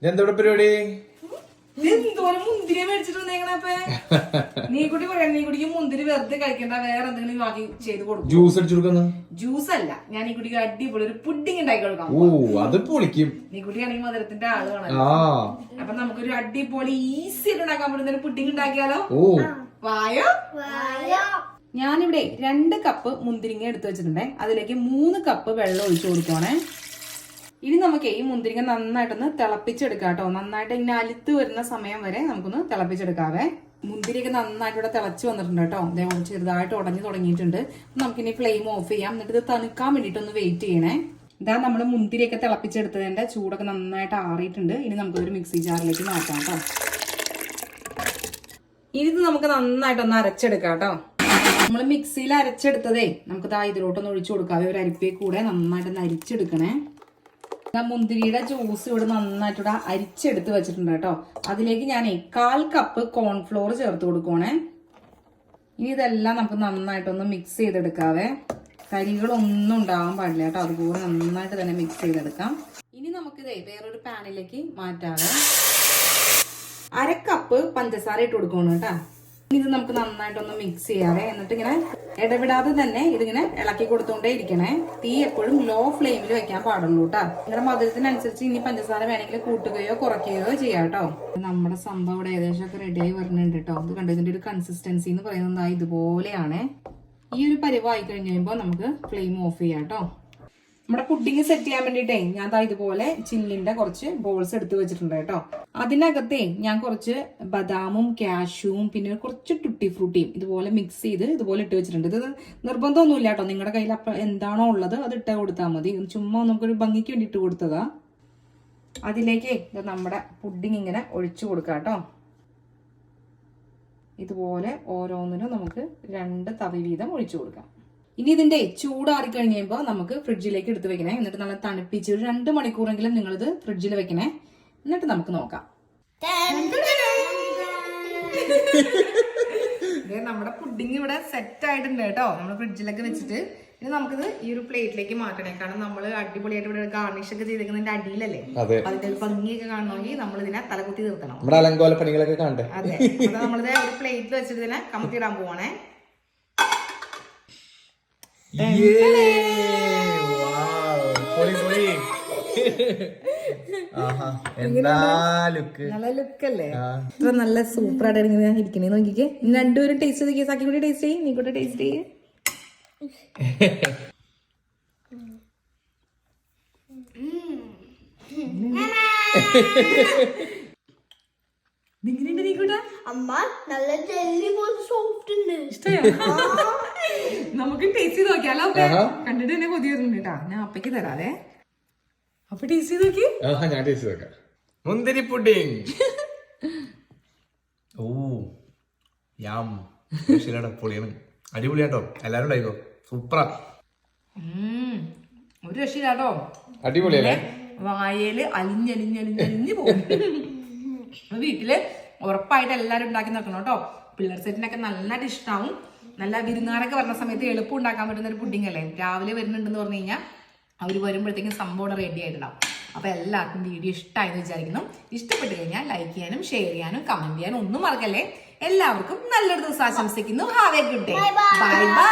എന്താ പരിപാടി? എന്തോരം മുന്തിരി മേടിച്ചിട്ട് വന്നേക്കണപ്പ നീ കുട്ടി പറയാ നീ കുട്ടിക്ക് മുന്തിരി വെറുതെ കഴിക്കണ്ട, വേറെ എന്തെങ്കിലും ബാക്കി ചെയ്ത് കൊടുക്കും. ജ്യൂസ് അടിച്ചു കൊടുക്കുന്ന ജ്യൂസ് അല്ല, ഞാൻ ഈ കുട്ടിക്ക് അടിപൊളി ഒരു പുഡിങ് ഉണ്ടാക്കി കൊടുക്കാം. ഓ അത് പൊളിക്കും. നീ കുട്ടിയാണെങ്കിൽ മധുരത്തിന്റെ ആളാണ്. അപ്പൊ നമുക്കൊരു അടിപൊളി ഈസി ആയിട്ട് ഉണ്ടാക്കാൻ പറ്റുന്ന ഒരു പുഡിങ് ഉണ്ടാക്കിയാലോ? ഓ വായോ. ഞാനിവിടെ 2 കപ്പ് മുന്തിരിങ്ങ എടുത്തു വെച്ചിട്ടുണ്ടേ. അതിലേക്ക് 3 കപ്പ് വെള്ളം ഒഴിച്ചു കൊടുക്കുവാണേ. ഇനി നമുക്ക് ഈ മുന്തിരിങ്ങ നന്നായിട്ടൊന്ന് തിളപ്പിച്ചെടുക്കാം കേട്ടോ. നന്നായിട്ട് ഇങ്ങനെ അലുത്ത് വരുന്ന സമയം വരെ നമുക്കൊന്ന് തിളപ്പിച്ചെടുക്കാവേ. മുന്തിരിയൊക്കെ നന്നായിട്ട് ഇവിടെ തിളച്ച് വന്നിട്ടുണ്ട് കേട്ടോ. അതേപോലെ ചെറുതായിട്ട് ഉടഞ്ഞു തുടങ്ങിയിട്ടുണ്ട്. നമുക്കിനി ഫ്ലെയിം ഓഫ് ചെയ്യാം. എന്നിട്ട് ഇത് തണുക്കാൻ വേണ്ടിയിട്ടൊന്ന് വെയിറ്റ് ചെയ്യണേ. ഇതാ നമ്മൾ മുന്തിരിയൊക്കെ തിളപ്പിച്ചെടുത്തതിന്റെ ചൂടൊക്കെ നന്നായിട്ട് ആറിയിട്ടുണ്ട്. ഇനി നമുക്കൊരു മിക്സി ജാറിലേക്ക് മാറ്റാം കേട്ടോ. ഇനി ഇത് നമുക്ക് നന്നായിട്ടൊന്ന് അരച്ചെടുക്കാം കേട്ടോ. നമ്മൾ മിക്സിയിൽ അരച്ചെടുത്തതേ നമുക്ക് ദാ ഇതിലോട്ടൊന്ന് ഒഴിച്ചു കൊടുക്കാവേ. ഒരു അരിപ്പയെ കൂടെ നന്നായിട്ടൊന്ന് അരിച്ചെടുക്കണേ. മുന്തിരിയുടെ ജ്യൂസ് ഇവിടെ നന്നായിട്ട് ഇവിടെ അരിച്ചെടുത്ത് വെച്ചിട്ടുണ്ട് കേട്ടോ. അതിലേക്ക് ഞാൻ 1/4 കപ്പ് കോൺഫ്ലോർ ചേർത്ത് കൊടുക്കുവാണേ. ഇനി ഇതെല്ലാം നമുക്ക് നന്നായിട്ടൊന്ന് മിക്സ് ചെയ്തെടുക്കാവേ. കരികളൊന്നും ഉണ്ടാവാൻ പാടില്ല കേട്ടോ. അതുപോലെ നന്നായിട്ട് തന്നെ മിക്സ് ചെയ്തെടുക്കാം. ഇനി നമുക്കിതേ വേറൊരു പാനിലേക്ക് മാറ്റാവേ. 1/2 കപ്പ് പഞ്ചസാര ഇട്ട് കൊടുക്കണം കേട്ടോ. ഇത് നമുക്ക് നന്നായിട്ടൊന്ന് മിക്സ് ചെയ്യാവേ. എന്നിട്ട് ഇങ്ങനെ ഇടവിടാതെ തന്നെ ഇതിങ്ങനെ ഇളക്കി കൊടുത്തോണ്ടേ ഇരിക്കണേ. തീ എപ്പോഴും ലോ ഫ്ലെയിമിൽ വെക്കാൻ പാടുള്ളൂ കേട്ടോ. നിങ്ങളുടെ മധുരത്തിനനുസരിച്ച് ഇനി പഞ്ചസാര വേണമെങ്കിൽ കൂട്ടുകയോ കുറയ്ക്കുകയോ ചെയ്യാം കേട്ടോ. നമ്മുടെ സംഭവം ഇവിടെ ഏകദേശം ഒക്കെ റെഡിയായി വരുന്നുണ്ട് കേട്ടോ. ഇത് കണ്ടു, ഇതിന്റെ ഒരു കൺസിസ്റ്റൻസി എന്ന് പറയുന്നത് ഇതുപോലെയാണ്. ഈ ഒരു പരിവായി കഴിഞ്ഞ് കഴിയുമ്പോൾ നമുക്ക് ഫ്ലെയിം ഓഫ് ചെയ്യാം കേട്ടോ. നമ്മുടെ പുഡിങ് സെറ്റ് ചെയ്യാൻ വേണ്ടിയിട്ടേ ഞാൻ ഇതുപോലെ ചില്ലിന്റെ കുറച്ച് ബോൾസ് എടുത്ത് വെച്ചിട്ടുണ്ട് കേട്ടോ. അതിനകത്തേ ഞാൻ കുറച്ച് ബദാമും കാഷ്യൂവും പിന്നെ കുറച്ച് ടുട്ടി ഫ്രൂട്ടിയും ഇതുപോലെ മിക്സ് ചെയ്ത് ഇതുപോലെ ഇട്ട് വെച്ചിട്ടുണ്ട്. ഇത് നിർബന്ധമൊന്നുമില്ല കേട്ടോ. നിങ്ങളുടെ കയ്യിൽ എന്താണോ ഉള്ളത് അത് ഇട്ട് കൊടുത്താൽ മതി. ചുമ്മാ നമുക്കൊരു ഭംഗിക്ക് വേണ്ടി ഇട്ട് കൊടുത്തതാ. അതിലേക്ക് ഇത് നമ്മുടെ പുഡിങ് ഇങ്ങനെ ഒഴിച്ചു കൊടുക്കാം കേട്ടോ. ഇതുപോലെ ഓരോന്നിനും നമുക്ക് 2 തവി വീതം ഒഴിച്ചു കൊടുക്കാം. ഇനി ഇതിന്റെ ചൂടാറി കഴിയുമ്പോൾ നമുക്ക് ഫ്രിഡ്ജിലേക്ക് എടുത്ത് വെക്കണേ. എന്നിട്ട് നല്ല തണുപ്പിച്ച് ഒരു 2 മണിക്കൂറെങ്കിലും നിങ്ങളിത് ഫ്രിഡ്ജിൽ വെക്കണേ. എന്നിട്ട് നമുക്ക് നോക്കാം. നമ്മുടെ പുഡിങ് ഇവിടെ സെറ്റ് ആയിട്ടുണ്ട് കേട്ടോ. നമ്മൾ ഫ്രിഡ്ജിലൊക്കെ വെച്ചിട്ട് ഇനി നമുക്കിത് ഈ ഒരു പ്ലേറ്റിലേക്ക് മാറ്റണേ. കാരണം നമ്മൾ അടിപൊളിയായിട്ട് ഇവിടെ ഗാർണിഷ് ഒക്കെ ചെയ്തേക്കുന്നതിന്റെ അടിയിലല്ലേ. അതിന്റെ ഭംഗിയൊക്കെ കാണണമെങ്കിൽ നമ്മൾ ഇതിനെ തലകുത്തി നിർത്തണം. അതെ, അപ്പൊ നമ്മളിത് ഒരു പ്ലേറ്റിൽ വെച്ചിട്ട് ഇതിനെ കമത്തിയിടാൻ പോവാണേ. നല്ല ലുക്കല്ലേ? ഇത്ര നല്ല സൂപ്പർ ആയിട്ട് ഇങ്ങനെ ഇരിക്കണേ. നോക്കിക്കേ, 2 പേരും ടേസ്റ്റ് ചെയ്ത് സാക്കി കൂടി ടേസ്റ്റ് ചെയ്യും. നീ കൂടെ ടേസ്റ്റ് ചെയ്യേ. നമുക്ക് ടേസ്റ്റ് ചെയ്ത് നോക്കിയാലോ? കണ്ടിട്ട് തന്നെ കൊതി വരുന്നുണ്ട് കേട്ടാ. ഞാൻ അപ്പയ്ക്ക് തരാതെ. അപ്പൊ ടേസ്റ്റ് ചെയ്ത് നോക്കി. ഞാൻ ടേസ്റ്റ് നോക്കാം. മുന്തിരി പുഡിങ്. ഓ യാം, പൊളിയാണ്, അടിപൊളിയാട്ടോ. എല്ലാരും ഉണ്ടായിക്കോ, സൂപ്പറാ. ഒരു രക്ഷയില്ലാട്ടോ. അടിപൊളിയല്ലേ? വായയില് അലിഞ്ഞലിഞ്ഞലിഞ്ഞലിഞ്ഞ് പോകും. വീട്ടില് ഉറപ്പായിട്ട് എല്ലാരും ഉണ്ടാക്കി നോക്കണം കേട്ടോ. പിള്ളേർ സെറ്റിനൊക്കെ നന്നായിട്ട് ഇഷ്ടമാവും. നല്ല വിരുന്നുകാരൊക്കെ വരുന്ന സമയത്ത് എളുപ്പം ഉണ്ടാക്കാൻ പറ്റുന്ന ഒരു പുഡിങ് അല്ലേ. രാവിലെ വരുന്നുണ്ടെന്ന് പറഞ്ഞു കഴിഞ്ഞാൽ അവർ വരുമ്പോഴത്തേക്കും സംഭവം റെഡി ആയിട്ടുണ്ടാവും. അപ്പൊ എല്ലാവർക്കും വീഡിയോ ഇഷ്ടമായെന്ന് വിചാരിക്കുന്നു. ഇഷ്ടപ്പെട്ട് കഴിഞ്ഞാൽ ലൈക്ക് ചെയ്യാനും ഷെയർ ചെയ്യാനും കമന്റ് ചെയ്യാനും ഒന്നും മറക്കല്ലേ. എല്ലാവർക്കും നല്ലൊരു ദിവസം ആശംസിക്കുന്നു. Have A good day. Bye bye.